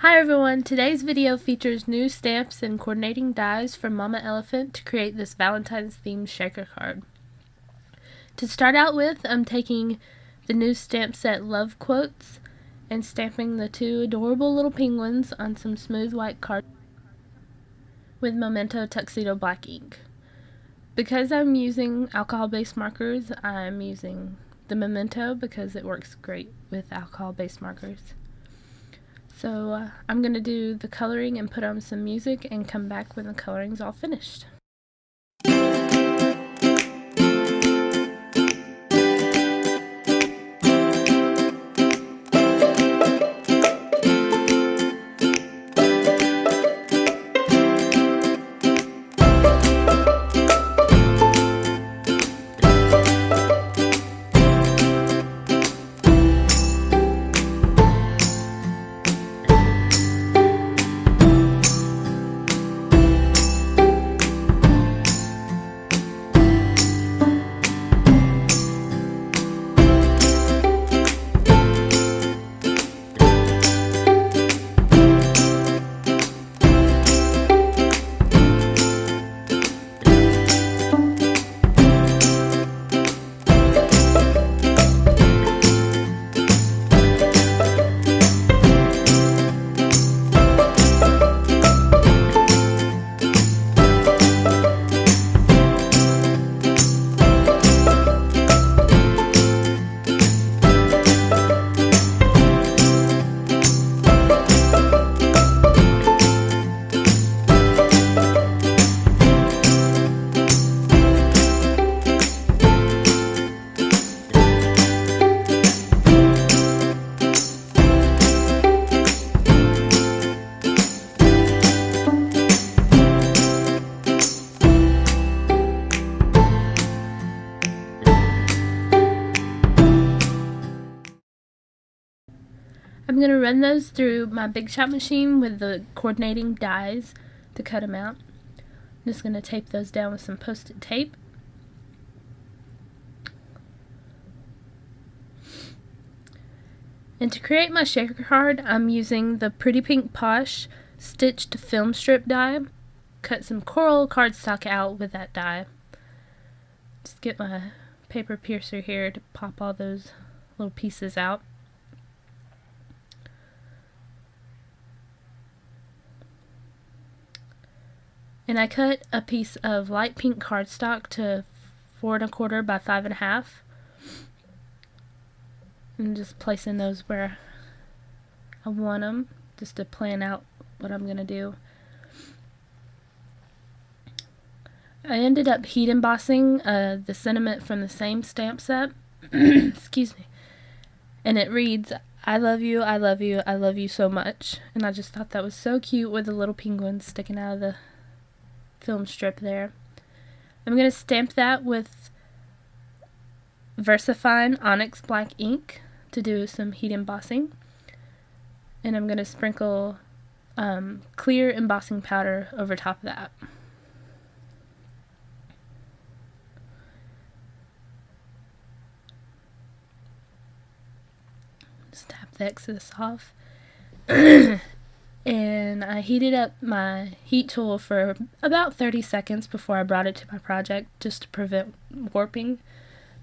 Hi everyone, today's video features new stamps and coordinating dies from Mama Elephant to create this Valentine's themed shaker card. To start out with, I'm taking the new stamp set Love Quotes and stamping the two adorable little penguins on some smooth white card with Memento Tuxedo black ink. Because I'm using alcohol-based markers, I'm using the Memento because it works great with alcohol-based markers. So I'm going to do the coloring and put on some music and come back when the coloring's all finished. I'm going to run those through my Big Shot machine with the coordinating dies to cut them out. I'm just going to tape those down with some Post-it tape. And to create my shaker card, I'm using the Pretty Pink Posh stitched film strip die. Cut some coral cardstock out with that die. Just get my paper piercer here to pop all those little pieces out. And I cut a piece of light pink cardstock to 4 1/4 by 5 1/2. And just placing those where I want them, just to plan out what I'm going to do. I ended up heat embossing the sentiment from the same stamp set. Excuse me. And it reads, "I love you, I love you, I love you so much." And I just thought that was so cute with the little penguins sticking out of the film strip there. I'm going to stamp that with VersaFine Onyx black ink to do some heat embossing. And I'm going to sprinkle clear embossing powder over top of that. Just tap the excess off. And I heated up my heat tool for about 30 seconds before I brought it to my project, just to prevent warping.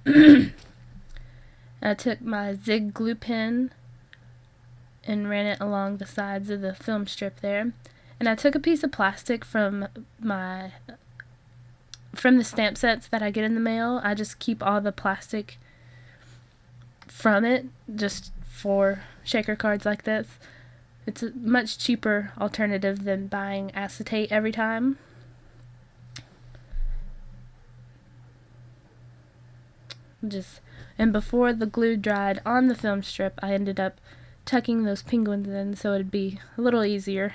I took my Zig Glue Pen and ran it along the sides of the film strip there. And I took a piece of plastic from the stamp sets that I get in the mail. I just keep all the plastic from it, just for shaker cards like this. It's a much cheaper alternative than buying acetate every time. And before the glue dried on the film strip, I ended up tucking those penguins in so it'd be a little easier.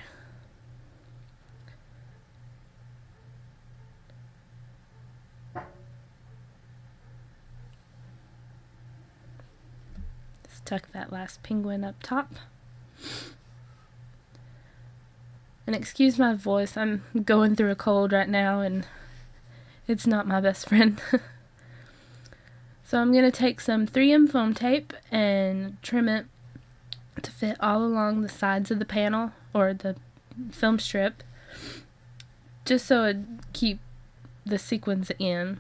Just tuck that last penguin up top. And excuse my voice, I'm going through a cold right now and it's not my best friend. So I'm going to take some 3M foam tape and trim it to fit all along the sides of the panel or the film strip, just so it keep the sequins in.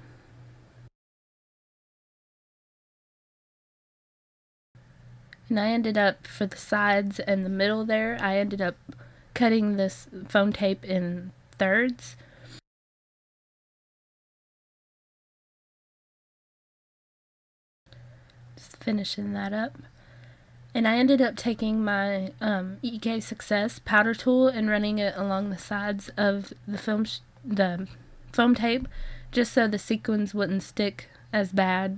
And I ended up, for the sides and the middle there, I ended up cutting this foam tape in thirds. Just finishing that up. And I ended up taking my EK Success powder tool and running it along the sides of the foam tape, just so the sequins wouldn't stick as bad,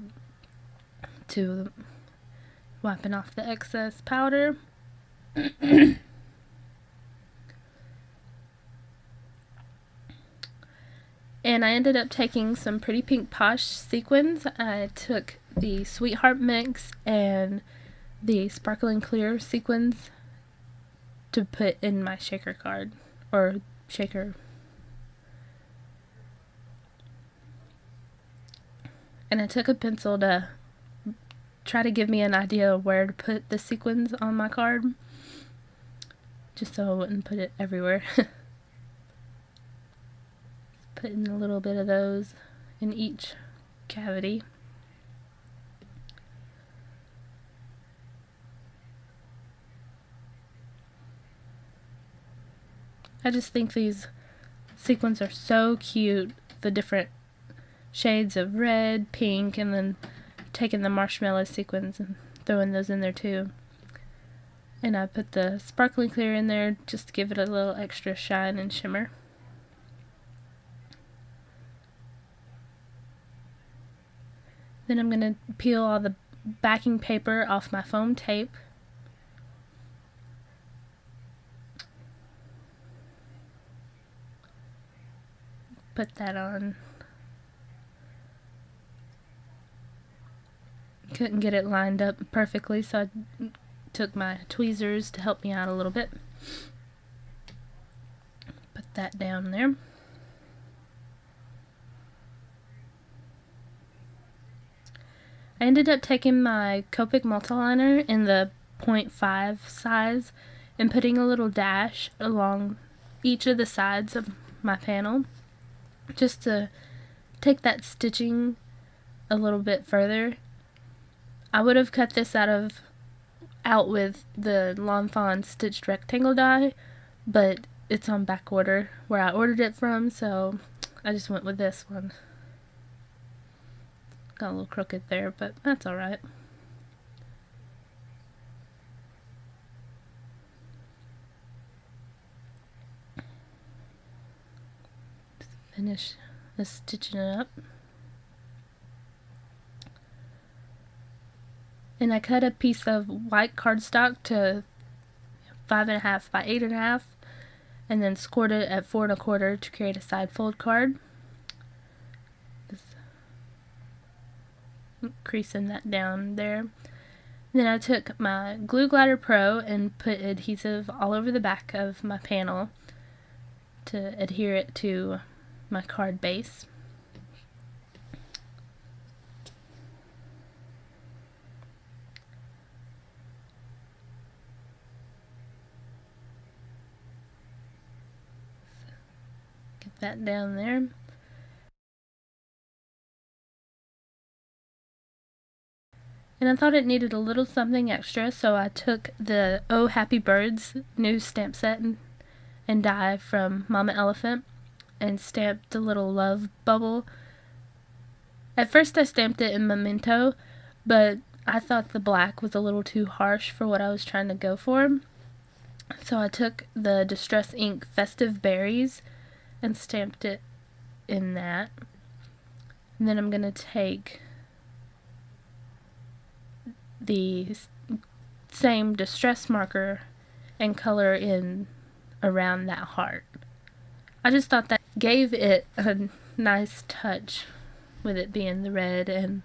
to wiping off the excess powder. And I ended up taking some Pretty Pink Posh sequins. I took the Sweetheart Mix and the Sparkling Clear sequins to put in my shaker card, or shaker. And I took a pencil to try to give me an idea of where to put the sequins on my card, just so I wouldn't put it everywhere. Putting a little bit of those in each cavity. I just think these sequins are so cute, the different shades of red, pink, and then taking the marshmallow sequins and throwing those in there too. And I put the Sparkling Clear in there just to give it a little extra shine and shimmer. Then I'm going to peel all the backing paper off my foam tape. Put that on. Couldn't get it lined up perfectly, so I took my tweezers to help me out a little bit. Put that down there. I ended up taking my Copic Multiliner in the 0.5 size and putting a little dash along each of the sides of my panel, just to take that stitching a little bit further. I would have cut this out with the Lawn Fawn stitched rectangle die, but it's on back order where I ordered it from, so I just went with this one. Got a little crooked there, but that's alright. Just finish stitching it up. And I cut a piece of white cardstock to 5.5 by 8.5, and then scored it at 4 1/4 to create a side fold card. Just creasing that down there. Then I took my Glue Glider Pro and put adhesive all over the back of my panel to adhere it to my card base. Get that down there. And I thought it needed a little something extra, so I took the Oh Happy Birds new stamp set and die from Mama Elephant and stamped a little love bubble. At first I stamped it in Memento, but I thought the black was a little too harsh for what I was trying to go for. So I took the Distress Ink Festive Berries and stamped it in that. And then I'm going to take the same distress marker and color in around that heart. I just thought that gave it a nice touch with it being the red and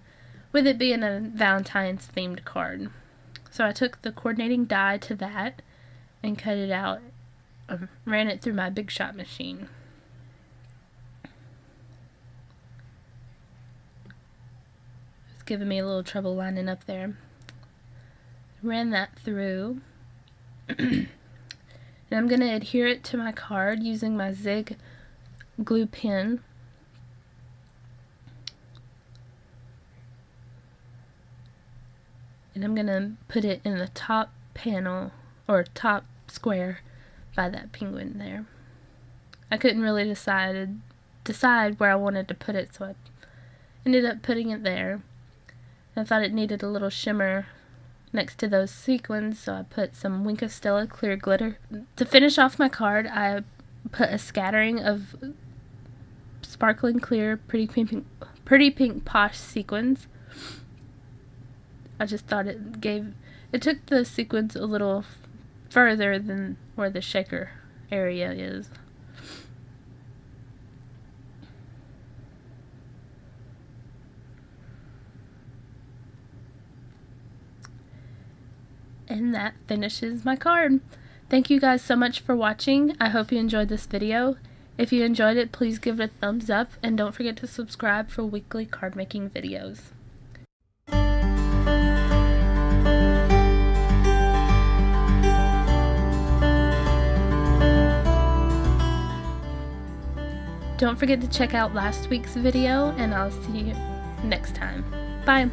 with it being a Valentine's themed card. So I took the coordinating die to that and cut it out, ran it through my Big Shot machine. It's giving me a little trouble lining up there. Ran that through, And I'm going to adhere it to my card using my Zig Glue Pen. And I'm going to put it in the top panel, or top square, by that penguin there. I couldn't really decide where I wanted to put it, so I ended up putting it there. I thought it needed a little shimmer next to those sequins, so I put some Wink Stella clear glitter. To finish off my card, I put a scattering of sparkling clear Pretty Pink Posh sequins. I just thought it took the sequins a little further than where the shaker area is. And that finishes my card. Thank you guys so much for watching. I hope you enjoyed this video. If you enjoyed it, please give it a thumbs up and don't forget to subscribe for weekly card making videos. Don't forget to check out last week's video, and I'll see you next time. Bye!